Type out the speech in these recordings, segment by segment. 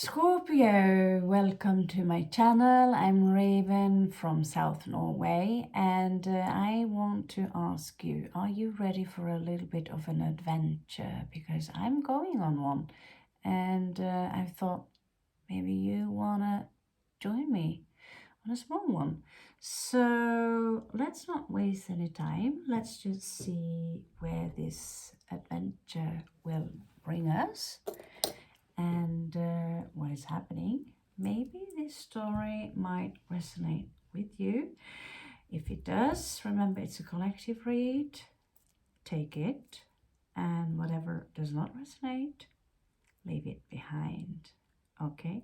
Scorpio, welcome to my channel. I'm Raven from South Norway, and I want to ask you, are you ready for a little bit of an adventure? Because I'm going on one, and I thought maybe you wanna join me on a small one. So let's not waste any time. Let's just see where this adventure will bring us and what is happening. Maybe this story might resonate with you. If it does, remember it's a collective read. Take it, and whatever does not resonate, leave it behind. Okay?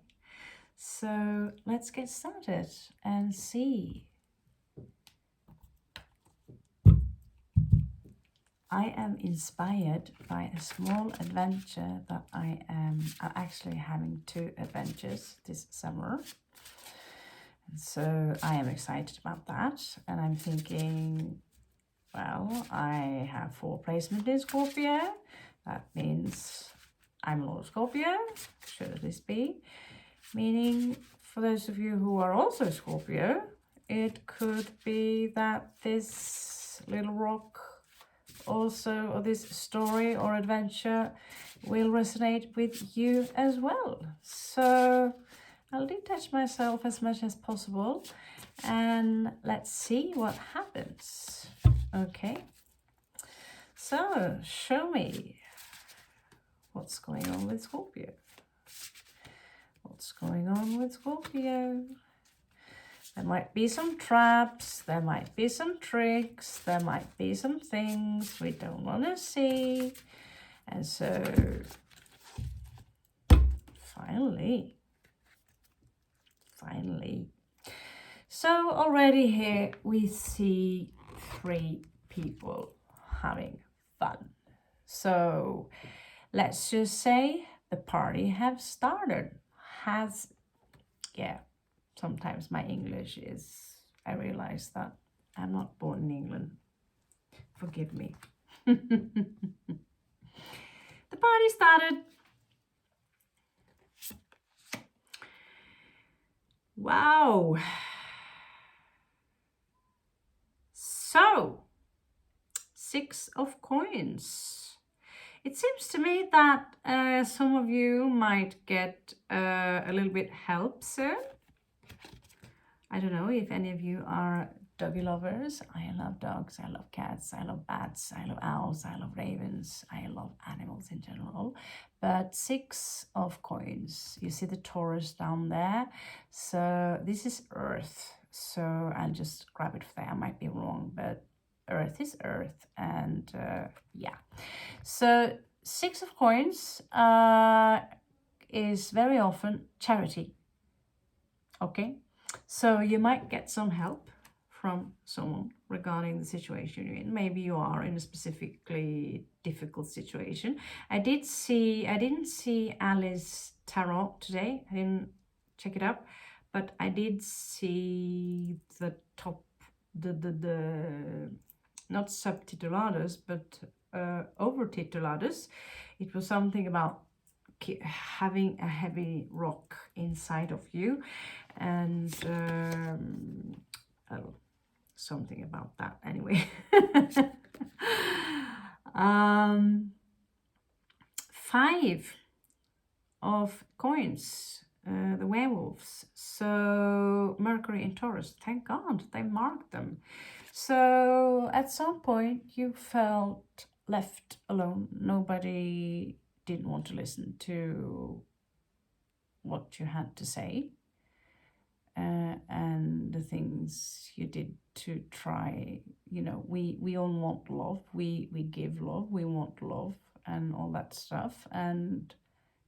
So let's get started and see. I am inspired by a small adventure that I'm actually having 2 adventures this summer. And so I am excited about that. And I'm thinking, well, I have 4 placement in Scorpio. That means I'm a Lord Scorpio, should this be. Meaning, for those of you who are also Scorpio, it could be that this little rock also, or this story or adventure will resonate with you as well. So I'll detach myself as much as possible and let's see what happens. Okay, so show me what's going on with Scorpio. What's going on with Scorpio? There might be some traps, there might be some tricks, there might be some things we don't want to see. And so, finally. So already here we see 3 people having fun. So let's just say the party have started. Sometimes my English is, I realize that I'm not born in England. Forgive me. The party started. Wow. So, 6 of coins. It seems to me that some of you might get a little bit help soon. I don't know if any of you are doggy lovers. I love dogs, I love cats, I love bats, I love owls, I love ravens, I love animals in general. But 6 of coins, you see the Taurus down there. So this is Earth. So I'll just grab it there. I might be wrong, but Earth is Earth. And yeah. So 6 of coins is very often charity. Okay. So you might get some help from someone regarding the situation you're in. Maybe you are in a specifically difficult situation. I didn't see Alice Tarot today. I didn't check it up, but I did see the top, the not subtitulados, but overtitulados. It was something about having a heavy rock inside of you, and something about that anyway. 5 of coins, the werewolves. So Mercury in Taurus, thank God they marked them. So at some point you felt left alone. Nobody didn't want to listen to what you had to say, and the things you did to try. You know, we all want love, we give love, we want love and all that stuff. And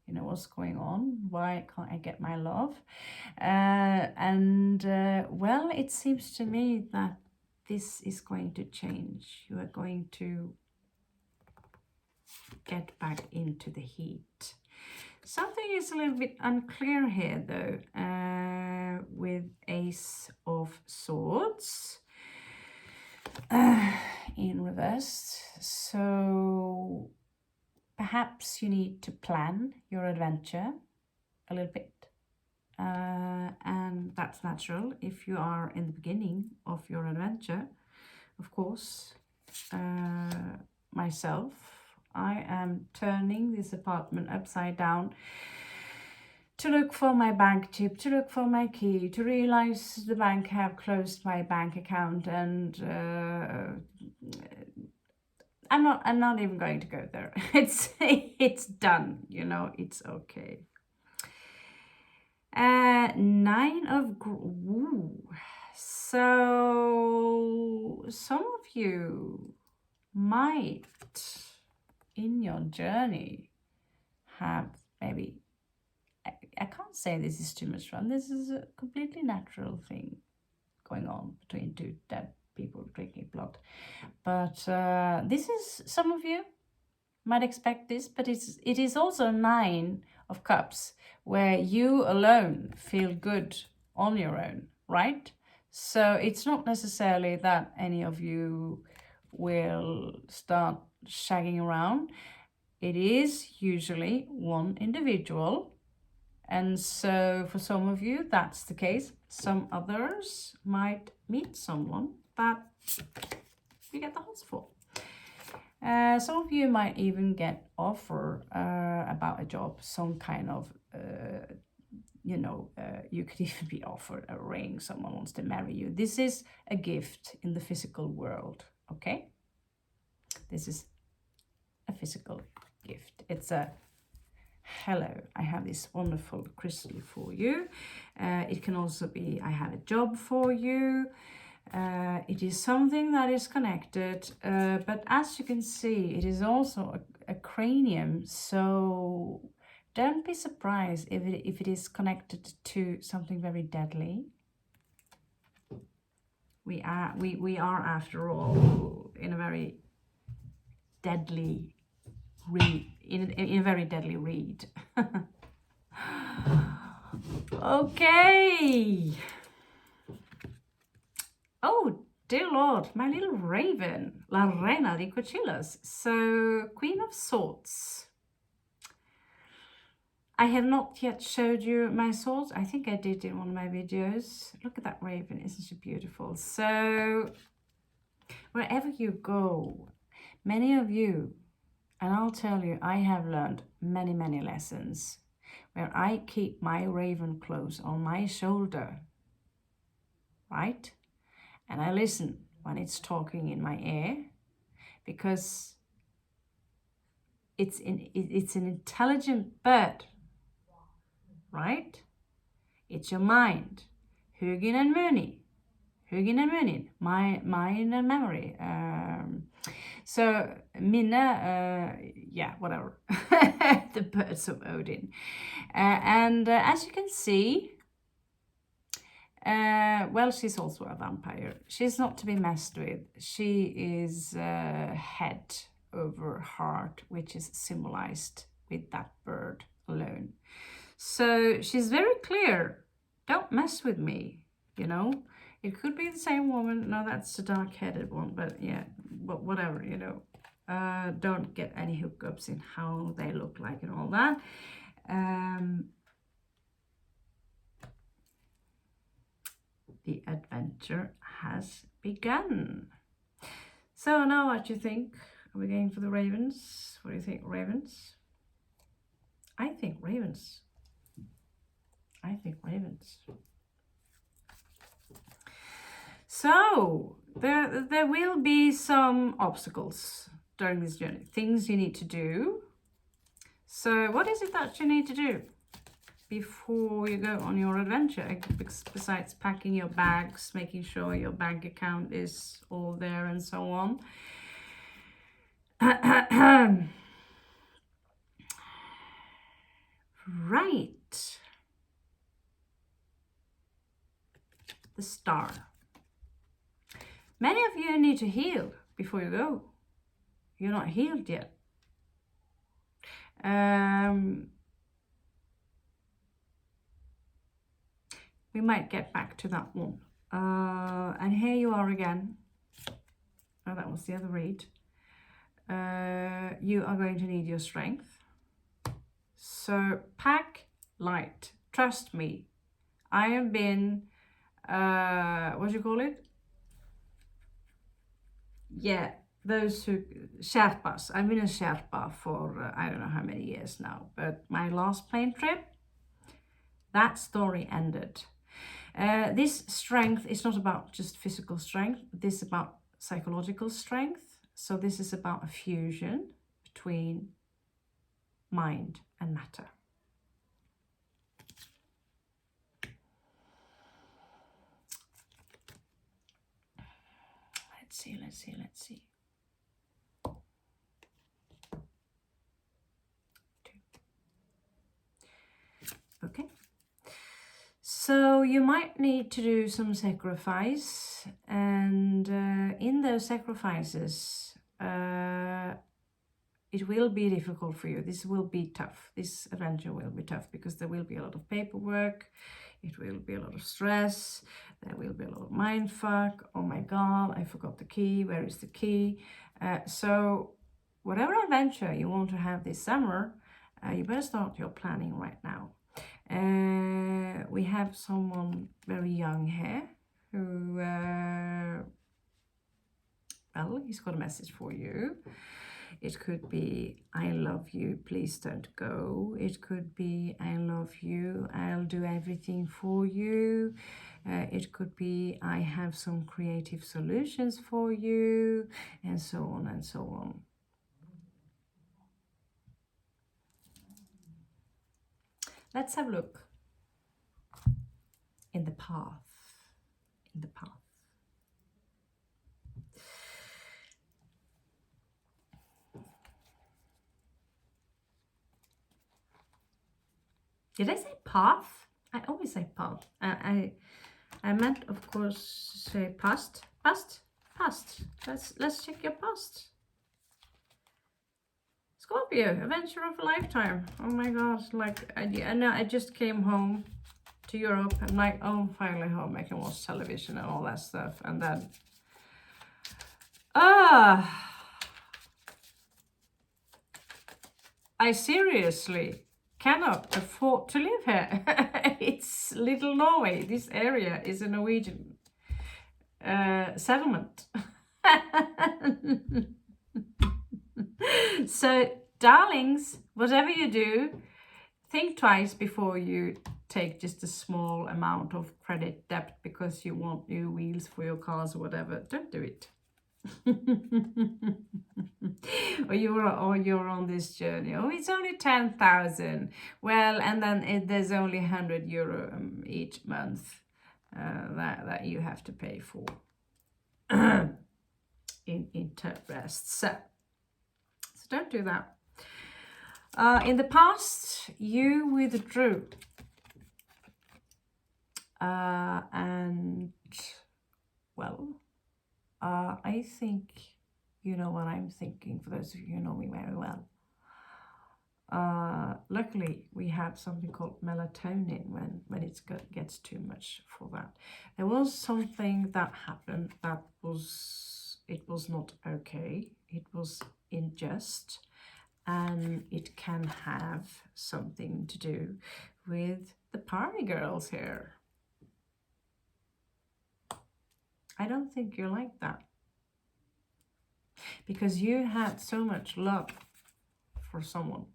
you know, what's going on? Why can't I get my love? Well, it seems to me that this is going to change. You are going to get back into the heat. Something is a little bit unclear here though, with Ace of Swords in reverse. So perhaps you need to plan your adventure. a little bit. And that's natural if you are in the beginning of your adventure. Of course, myself, I am turning this apartment upside down to look for my bank tip, to look for my key, to realize the bank have closed my bank account, and I'm not even going to go there. It's done, you know, it's okay. 9 of Ooh. So some of you might in your journey have maybe, I can't say this is too much fun. This is a completely natural thing going on between two dead people drinking blood. But this is, some of you might expect this, but it is also 9 of Cups, where you alone feel good on your own, right? So it's not necessarily that any of you will start shagging around. It is usually one individual. And so for some of you, that's the case. Some others might meet someone that you get the hots for. Some of you might even get offer about a job, some kind of, you could even be offered a ring, someone wants to marry you. This is a gift in the physical world, okay? This is a physical gift. It's a, hello, I have this wonderful crystal for you. It can also be, I have a job for you. It is something that is connected, but as you can see, it is also a cranium, so don't be surprised if it is connected to something very deadly. We are after all in a very deadly read, in a very deadly read. Okay. Oh, dear Lord, my little raven, La Reina de Cuchillas. So, Queen of Swords. I have not yet showed you my swords. I think I did in one of my videos. Look at that raven, isn't she beautiful? So, wherever you go, many of you, and I'll tell you, I have learned many, many lessons where I keep my raven close on my shoulder, right? And I listen when it's talking in my ear, because it's an intelligent bird, right? It's your mind. Hugin and Munin, mind and memory. So minne, yeah, whatever. The birds of Odin. And as you can see, well, she's also a vampire. She's not to be messed with. She is head over heart, which is symbolized with that bird alone. So she's very clear. Don't mess with me, you know. It could be the same woman. No, that's the dark-headed one, but yeah, but whatever, you know. Don't get any hookups in how they look like and all that. The adventure has begun. So now what do you think? Are we going for the ravens? What do you think, ravens? I think ravens. I think ravens. So there will be some obstacles during this journey, things you need to do. So what is it that you need to do before you go on your adventure, besides packing your bags, making sure your bank account is all there and so on? Right. The star. Many of you need to heal before you go. You're not healed yet. We might get back to that one. And here you are again. Oh, that was the other read. You are going to need your strength. So pack light. Trust me. I have been, what do you call it? Yeah, those who, Sherpas. I've been a Sherpa for I don't know how many years now, but my last plane trip, that story ended. This strength is not about just physical strength, this is about psychological strength. So this is about a fusion between mind and matter. Let's see. Okay. So you might need to do some sacrifice, and in those sacrifices, it will be difficult for you. This will be tough. This adventure will be tough because there will be a lot of paperwork. It will be a lot of stress. There will be a lot of mind fuck. Oh my God, I forgot the key. Where is the key? So whatever adventure you want to have this summer, you better start your planning right now. We have someone very young here who, well, he's got a message for you. It could be, I love you, please don't go. It could be, I love you, I'll do everything for you. It could be, I have some creative solutions for you, and so on and so on. Let's have a look in the path. Did I say path? I always say path. I meant, of course, to say past. Let's check your past. Scorpio, adventure of a lifetime. Oh my God! Like I know I just came home to Europe. I'm like, oh, I'm finally home. I can watch television and all that stuff, and then I seriously cannot afford to live here. It's little Norway. This area is a Norwegian settlement. So, darlings, whatever you do, think twice before you take just a small amount of credit debt because you want new wheels for your cars or whatever. Don't do it. or you're on this journey. Oh, it's only 10,000. Well, and then there's only €100 each month that you have to pay for in interest. So don't do that. In the past, you withdrew, and well. I think you know what I'm thinking, for those of you who know me very well. Luckily, we have something called melatonin when it gets too much for that. There was something that happened that was not okay. It was unjust, and it can have something to do with the party girls here. I don't think you're like that, because you had so much love for someone.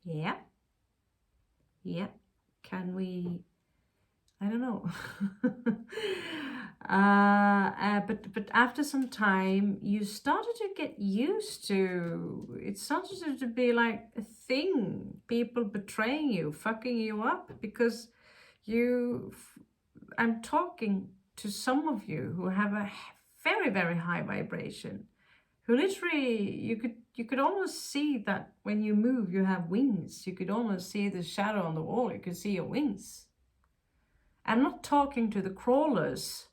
Yeah. Can we? I don't know. But after some time, you started to get used to. It started to be like a thing. People betraying you, fucking you up, because I'm talking to some of you who have a very, very high vibration, who literally, you could almost see that when you move, you have wings. You could almost see the shadow on the wall. You could see your wings. I'm not talking to the crawlers.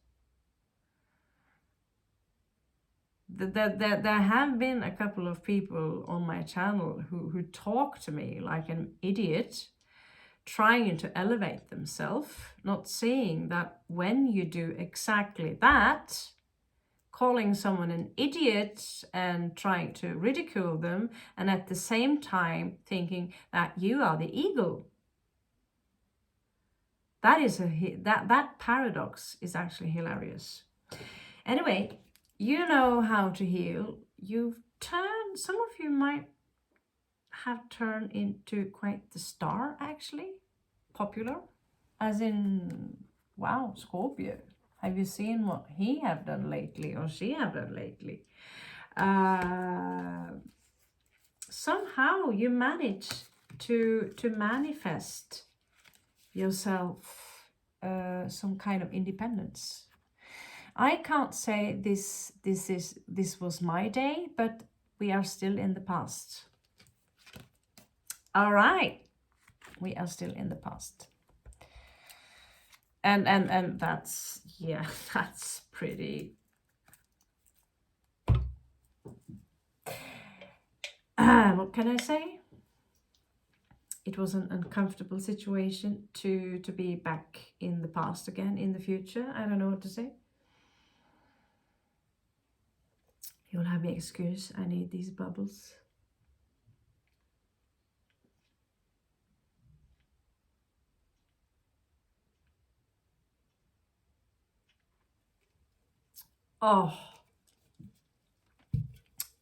There have been a couple of people on my channel who talk to me like an idiot, trying to elevate themselves, not seeing that when you do exactly that, calling someone an idiot and trying to ridicule them, and at the same time thinking that you are the eagle. That paradox is actually hilarious. Anyway, you know how to heal. Some of you might have turned into quite the star, actually. Popular. As in, wow, Scorpio. Have you seen what he have done lately or she have done lately? Somehow you manage to manifest yourself some kind of independence. I can't say this was my day, but we are still in the past. All right, we are still in the past. And that's, yeah, that's pretty. What can I say? It was an uncomfortable situation to be back in the past again, in the future. I don't know what to say. You'll have me excuse, I need these bubbles. Oh,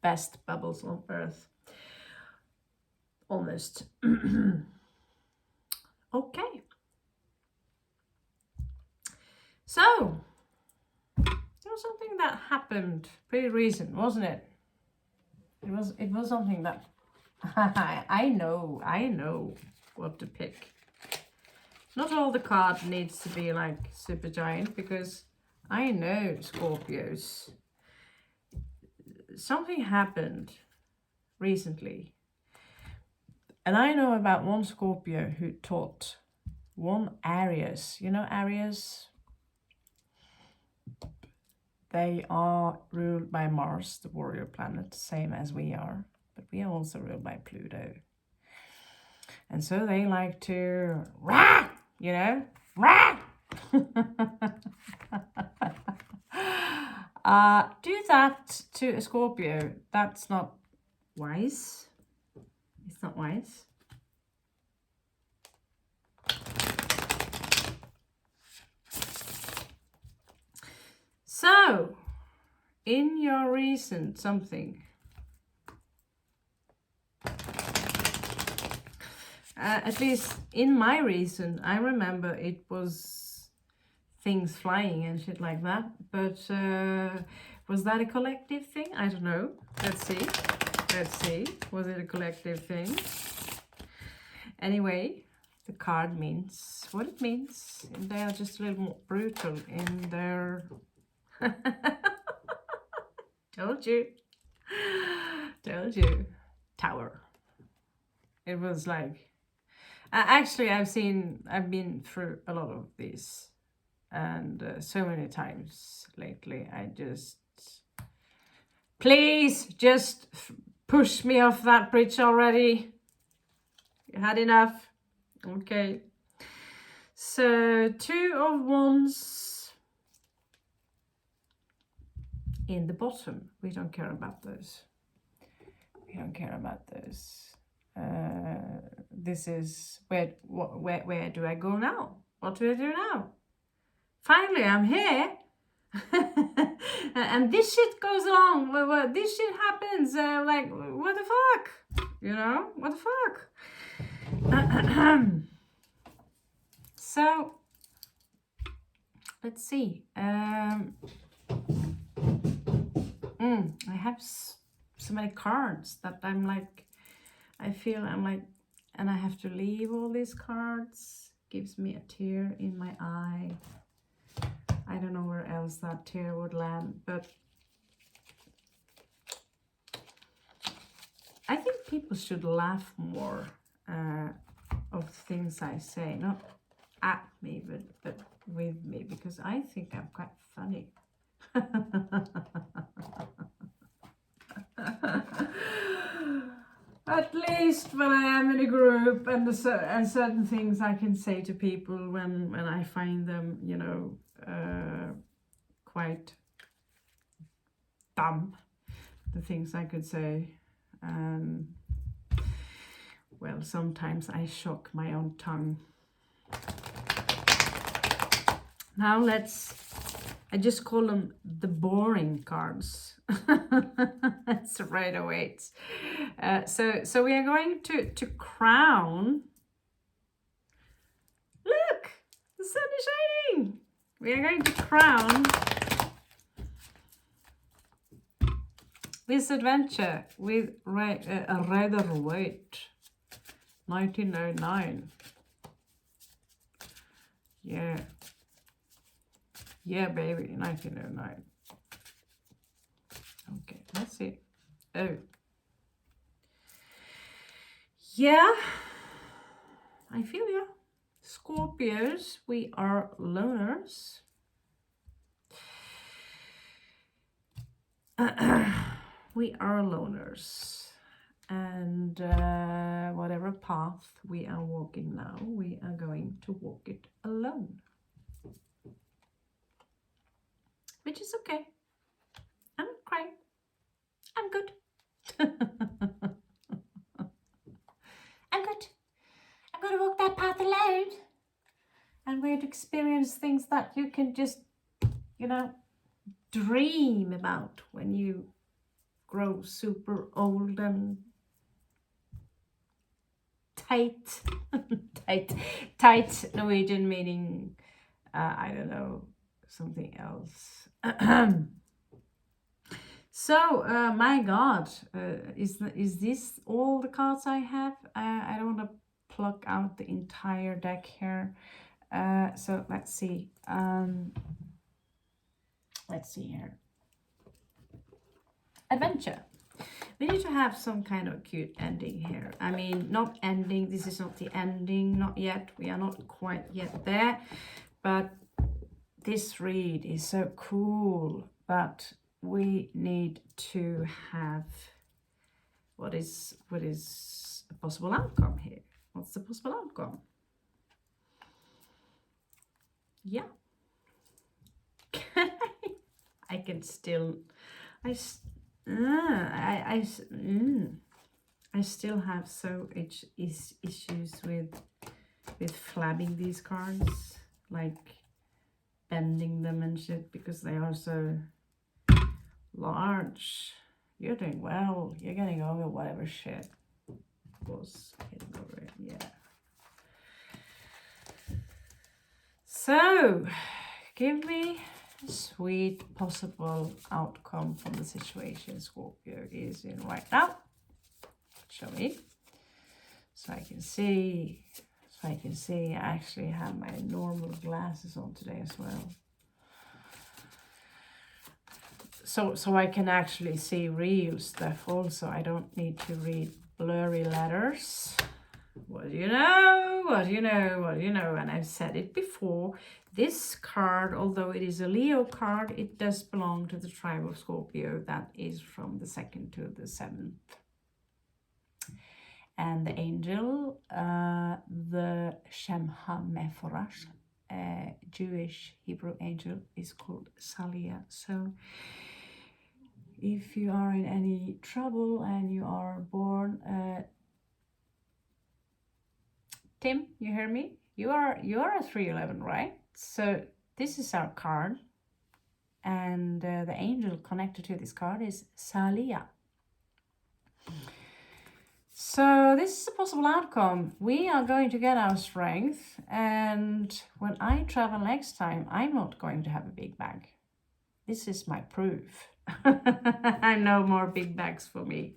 best bubbles on earth. Almost. Okay. So, there was something that happened pretty recent, wasn't it? It was something that I know what to pick. Not all the card needs to be like super giant, because I know Scorpios. Something happened recently. And I know about one Scorpio who taught one Aries. You know Aries? They are ruled by Mars, the warrior planet, same as we are. But we are also ruled by Pluto. And so they like to, rah, you know, rah. Do that to a Scorpio. That's not wise. It's not wise. So, in your recent something, at least in my recent, I remember it was things flying and shit like that. But was that a collective thing? I don't know. Let's see. Let's see. Was it a collective thing? Anyway, the card means what it means. They are just a little more brutal in their... Told you. Told you. Tower. It was like... actually, I've been through a lot of these. And so many times lately, I just... Please, just push me off that bridge already. You had enough. Okay. So, 2 of Wands in the bottom. We don't care about those. We don't care about those. This is where do I go now? What do I do now? Finally, I'm here. And this shit goes along. This shit happens. Like, what the fuck? You know, what the fuck? So, let's see. I have so many cards that I'm like, I feel I'm like, and I have to leave all these cards. Gives me a tear in my eye. I don't know where else that tear would land, but I think people should laugh more of things I say, not at me, but with me, because I think I'm quite funny. At least when I am in a group, and certain things I can say to people when I find them, you know, quite thumb, the things I could say. Well, sometimes I shock my own tongue. Now I just call them the boring cards. That's right away. So we are going to crown. Look, the sun is shining. We are going to crown this adventure with a rather weight 1909. Yeah, baby, 1909. Okay, let's see. Oh. Yeah, I feel ya. Scorpios, we are loners. We are loners. And whatever path we are walking now, we are going to walk it alone. Which is okay. I'm not crying. I'm good. I'm good. I'm going to walk that path alone. And we're going to experience things that you can just, dream about when you grow super old and tight. Tight Norwegian meaning, I don't know, something else. So, my God, is this all the cards I have? I don't want to pluck out the entire deck here. So let's see. Let's see here. Adventure. We need to have some kind of cute ending here. I mean, not ending. This is not the ending. Not yet. We are not quite yet there. But this read is so cool. But we need to have what is a possible outcome here. What's the possible outcome? Yeah. I can still, I still have issues with flabbing these cards, like bending them and shit, because they are so large. You're doing well. You're getting over whatever shit was getting over it. Yeah. So, give me a sweet possible outcome from the situation Scorpio is in right now. Show me. So I can see. I actually have my normal glasses on today as well. So I can actually see real stuff also. I don't need to read blurry letters. What do you know? What do you know? What do you know? And I've said it before. This card, although it is a Leo card, it does belong to the tribe of Scorpio. That is from the 2nd to the 7th. And the angel, the Shemha Meforash, Jewish Hebrew angel, is called Salia. So if you are in any trouble and you are born, Tim, you hear me? You are a 311, right? So this is our card, and the angel connected to this card is Salia. So this is a possible outcome. We are going to get our strength, and when I travel next time, I'm not going to have a big bag. This is my proof. No more big bags for me.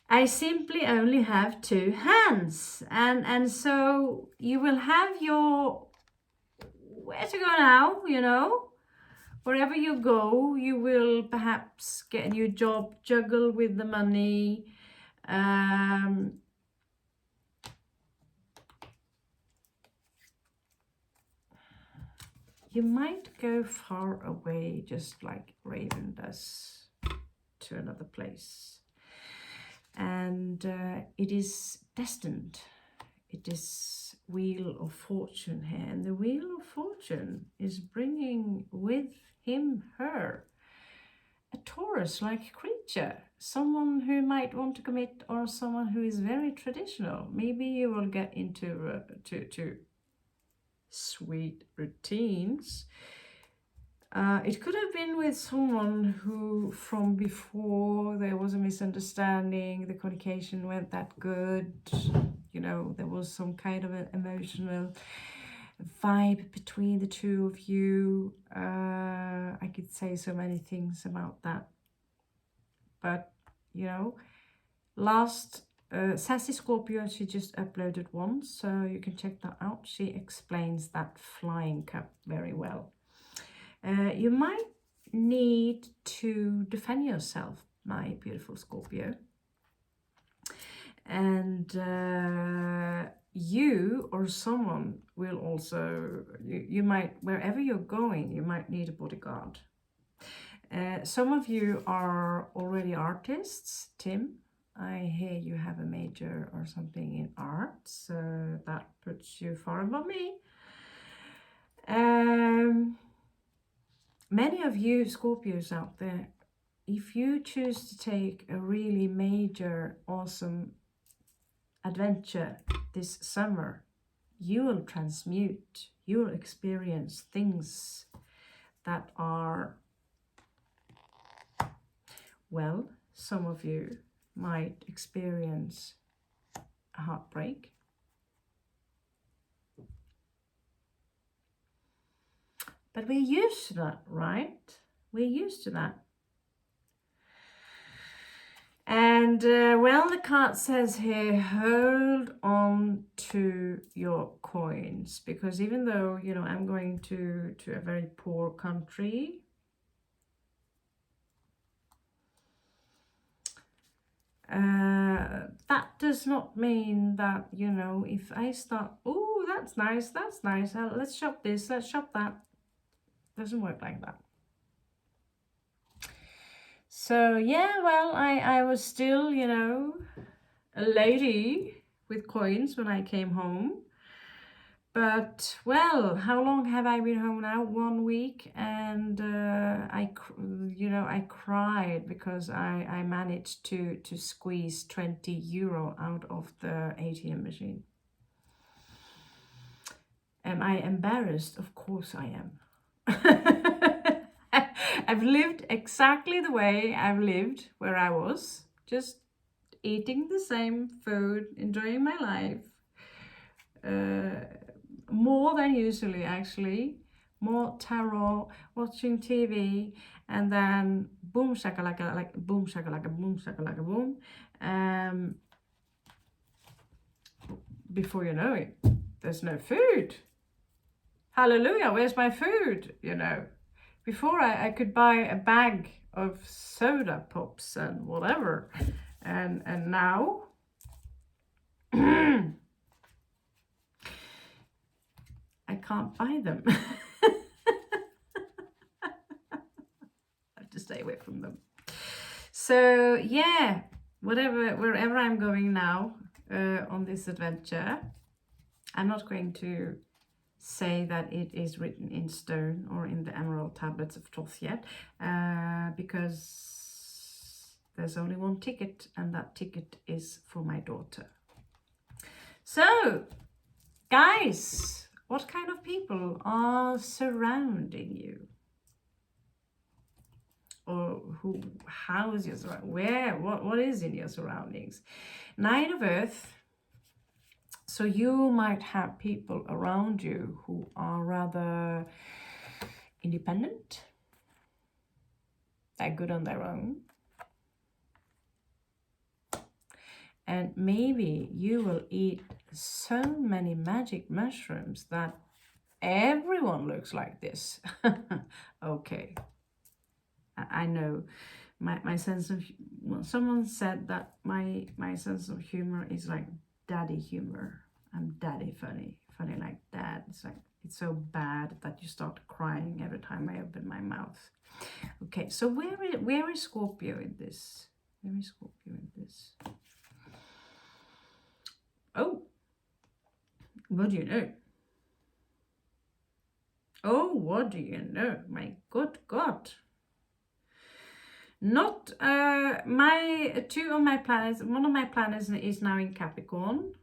I simply only have 2 hands, and so you will have your where to go now, wherever you go, you will perhaps get a new job, juggle with the money. You might go far away, just like Raven does, to another place. And it is destined. It is Wheel of Fortune here. And the Wheel of Fortune is bringing with him, her, a Taurus-like creature, someone who might want to commit or someone who is very traditional. Maybe you will get into to sweet routines. It could have been with someone who from before there was a misunderstanding, the communication went that good, you know, there was some kind of an emotional vibe between the two of you. I could say so many things about that. But, you know, last Sassy Scorpio, she just uploaded one, so you can check that out. She explains that flying cup very well. You might need to defend yourself, my beautiful Scorpio. And you or someone will also, you might, wherever you're going, you might need a bodyguard. Some of you are already artists. Tim, I hear you have a major or something in art, so that puts you far above me. Many of you Scorpios out there, if you choose to take a really major, awesome adventure this summer, you will transmute, you will experience things that are, well, some of you might experience a heartbreak. But we're used to that, right? We're used to that. And, well, the card says here, hold on to your coins. Because even though, you know, I'm going to a very poor country, that does not mean that, you know, if I start, oh, that's nice, let's shop this, let's shop that. Doesn't work like that. So yeah, well, I was still, you know, a lady with coins when I came home. But, well, how long have I been home now? 1 week. And I cried because I managed to squeeze 20 euro out of the ATM machine. Am I embarrassed? Of course I am. I've lived exactly the way I've lived where I was, just eating the same food, enjoying my life, more than usually actually, more tarot, watching TV, and then boom shakalaka, like boom shakalaka, boom shakalaka, boom. Before you know it, there's no food. Hallelujah, where's my food, you know? Before I could buy a bag of soda pops and whatever, and now I can't buy them. I have to stay away from them. So yeah, wherever I'm going now on this adventure, I'm not going to say that it is written in stone or in the emerald tablets of Thoth yet, because there's only one ticket, and that ticket is for my daughter. So, guys, what kind of people are surrounding you? Or how is your surroundings? What is in your surroundings? Nine of Earth. So you might have people around you who are rather independent. They're good on their own. And maybe you will eat so many magic mushrooms that everyone looks like this. Okay. I know my sense of, well, someone said that my sense of humor is like daddy humor. I'm daddy funny like dad. It's like, it's so bad that you start crying every time I open my mouth. Okay, so where is Scorpio in this? Where is Scorpio in this? Oh, what do you know? Oh, what do you know? My good God. Not my two of my planets. One of my planets is now in Capricorn,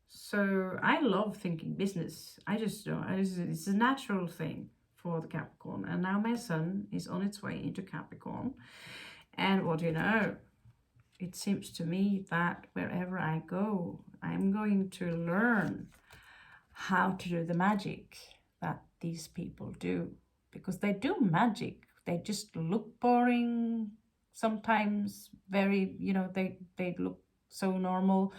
so I love thinking business. I just don't. It's a natural thing for the Capricorn, and now my Sun is on its way into Capricorn. And what do you know? It seems to me that wherever I go, I'm going to learn how to do the magic that these people do, because they do magic. They just look boring sometimes, very, they look so normal.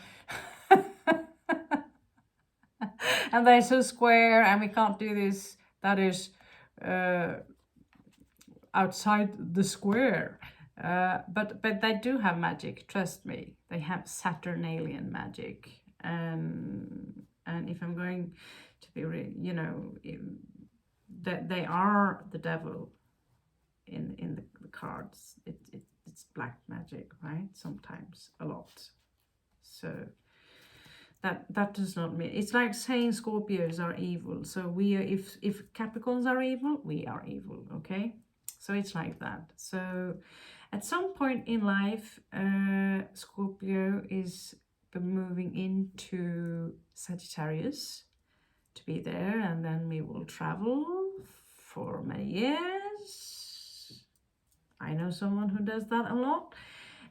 And they're so square, and we can't do this, that is outside the square. But they do have magic, trust me. They have Saturnalian magic. And if I'm going to be, that they are the devil in the cards. It's black magic, right? Sometimes, a lot. So that does not mean, it's like saying Scorpios are evil. So we are, if Capricorns are evil, we are evil, okay? So it's like that. So at some point in life, Scorpio is moving into Sagittarius to be there, and then we will travel for many years. I know someone who does that a lot.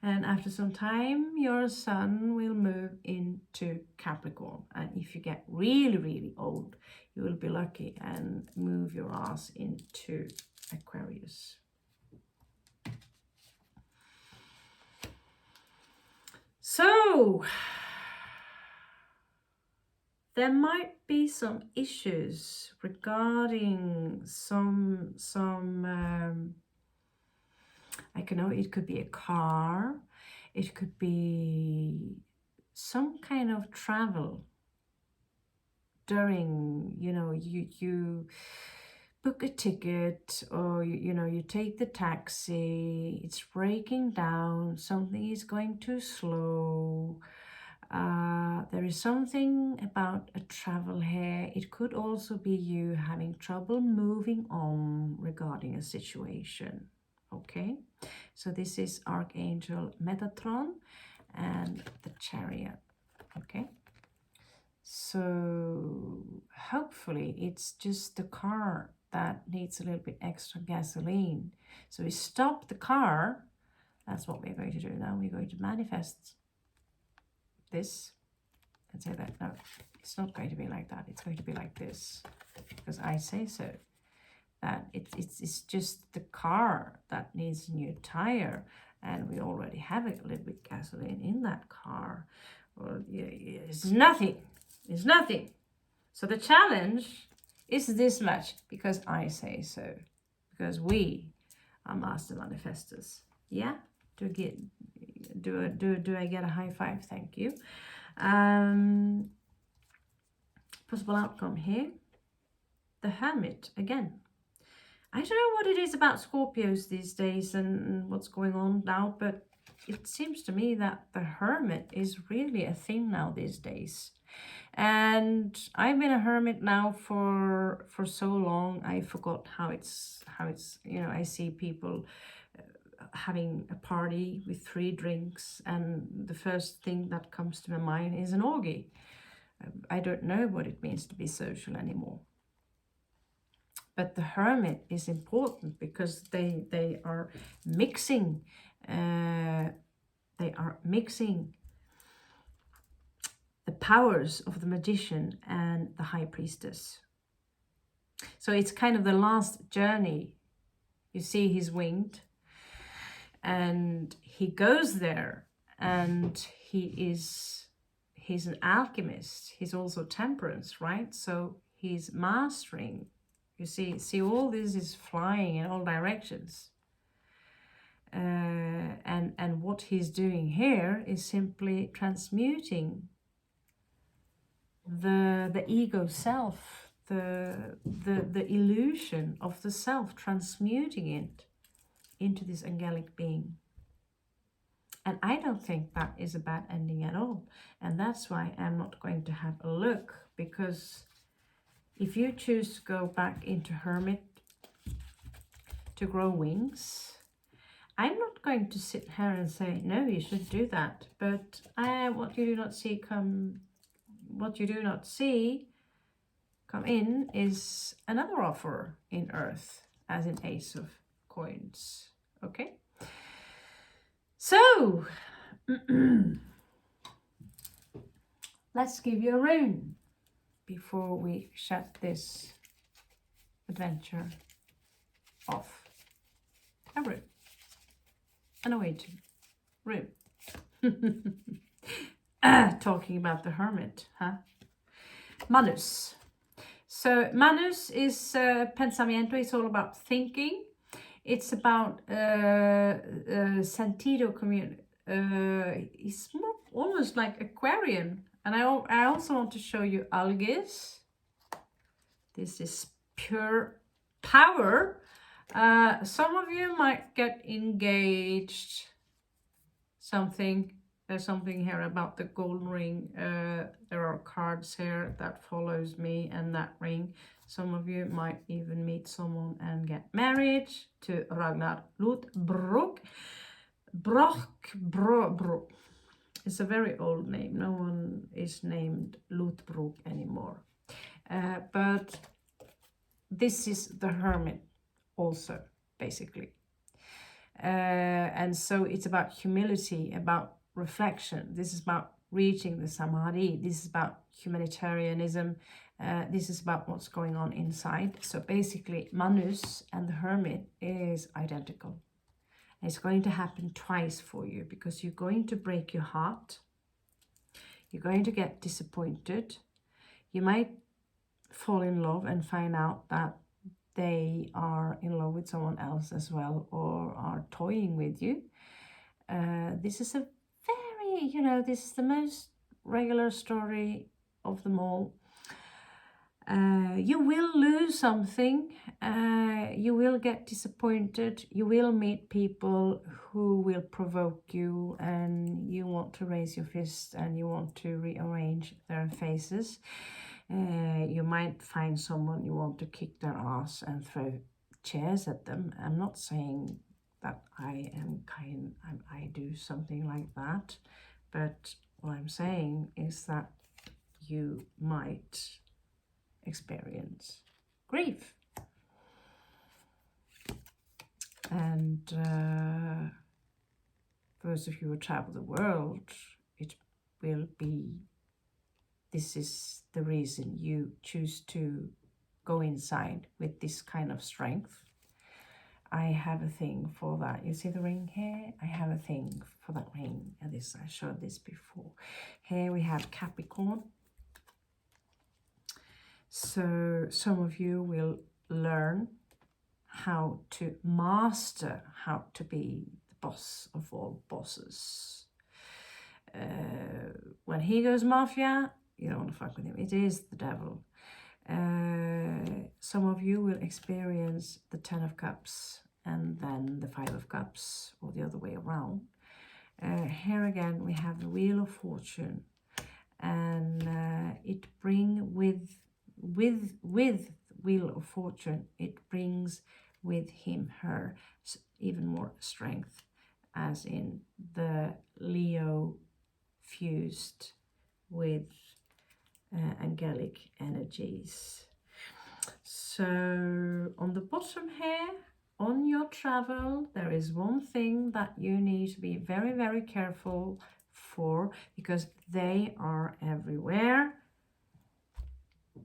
And after some time, your Sun will move into Capricorn. And if you get really, really old, you will be lucky and move your ass into Aquarius. So there might be some issues regarding some I know it could be a car, it could be some kind of travel during, you book a ticket, or you take the taxi, it's breaking down, something is going too slow. There is something about a travel here. It could also be you having trouble moving on regarding a situation. Okay, so this is Archangel Metatron and the Chariot. Okay, so hopefully it's just the car that needs a little bit extra gasoline. So we stop the car. That's what we're going to do now. We're going to manifest this and say that no, it's not going to be like that. It's going to be like this, because I say so. That it's just the car that needs a new tire, and we already have a little bit gasoline in that car. Well, it's nothing. It's nothing. So the challenge is this much, because I say so, because we are master manifestors. Yeah. Do I get a high five? Thank you. Possible outcome here. The Hermit again. I don't know what it is about Scorpios these days and what's going on now, but it seems to me that the Hermit is really a thing now these days. And I've been a hermit now for so long, I forgot how it's I see people having a party with 3 drinks, and the first thing that comes to my mind is an orgy. I don't know what it means to be social anymore. But the Hermit is important because they are mixing. They are mixing the powers of the Magician and the High Priestess. So it's kind of the last journey. You see, he's winged, and he goes there, and he's an alchemist. He's also temperance, right? So he's mastering. You see, all this is flying in all directions. And what he's doing here is simply transmuting the ego self, the illusion of the self, transmuting it into this angelic being. And I don't think that is a bad ending at all. And that's why I'm not going to have a look, because If you choose to go back into Hermit to grow wings, I'm not going to sit here and say, no, you should do that. But what you do not see come in is another offer in Earth, as in Ace of Coins. Okay? So, let's give you a rune before we shut this adventure off. A rune. And a way to rune. Talking about the hermit, huh? Manus. So Manus is pensamiento. It's all about thinking. It's about sentido commun. It's almost like Aquarian. And I also want to show you algaes. This is pure power. Some of you might get engaged. There's something here about the golden ring. There are cards here that follows me and that ring. Some of you might even meet someone and get married to Ragnar Lodbrok. Brock. It's a very old name. No one is named Lodbrok anymore. But this is the hermit also, basically. And so it's about humility, about reflection. This is about reaching the samadhi. This is about humanitarianism. This is about what's going on inside. So basically, Manus and the hermit is identical. And it's going to happen twice for you because you're going to break your heart. You're going to get disappointed. You might fall in love and find out that they are in love with someone else as well, or are toying with you. This is a very, this is the most regular story of them all. You will lose something. You will get disappointed. You will meet people who will provoke you, and you want to raise your fist and you want to rearrange their faces. You might find someone you want to kick their ass and throw chairs at them. I'm not saying that I do something like that, but what I'm saying is that you might experience grief. And those of you who travel the world, it will be, this is the reason you choose to go inside with this kind of strength. I have a thing for that. You see the ring here? I have a thing for that ring. And this, I showed this before. Here we have Capricorn. So some of you will learn how to master how to be the boss of all bosses. When he goes mafia, you don't want to fuck with him. It is the devil. Some of you will experience the 10 of Cups and then the 5 of Cups, or the other way around. Here again we have the Wheel of Fortune, and it bring with Wheel of Fortune, it brings with him, her, even more strength, as in the Leo fused with angelic energies. So on the bottom here, on your travel, there is one thing that you need to be very, very careful for, because they are everywhere.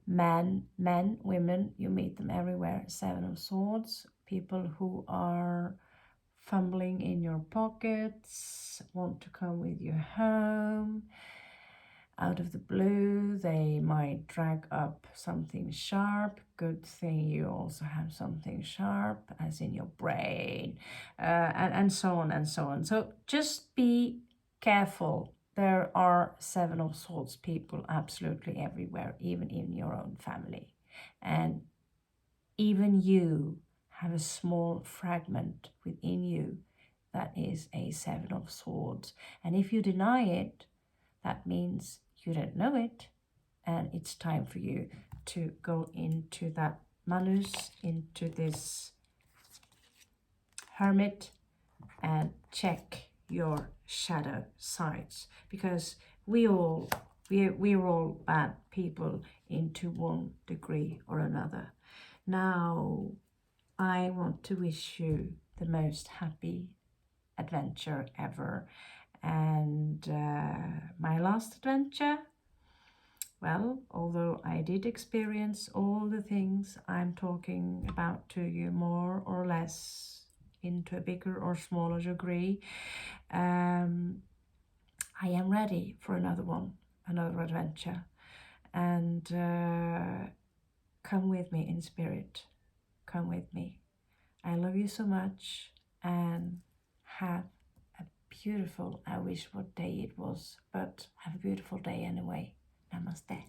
Men, women, you meet them everywhere. 7 of Swords, people who are fumbling in your pockets, want to come with you home. Out of the blue, they might drag up something sharp. Good thing you also have something sharp, as in your brain, and so on and so on. So just be careful. There are 7 of Swords people absolutely everywhere, even in your own family. And even you have a small fragment within you that is a 7 of Swords. And if you deny it, that means you don't know it, and it's time for you to go into that Manus, into this Hermit, and check your shadow sides, because we're all bad people into one degree or another. Now I want to wish you the most happy adventure ever. And my last adventure, well, although I did experience all the things I'm talking about to you more or less into a bigger or smaller degree, I am ready for another one, another adventure. And come with me in spirit. Come with me. I love you so much, and have a beautiful, I wish what day it was, but have a beautiful day anyway. Namaste.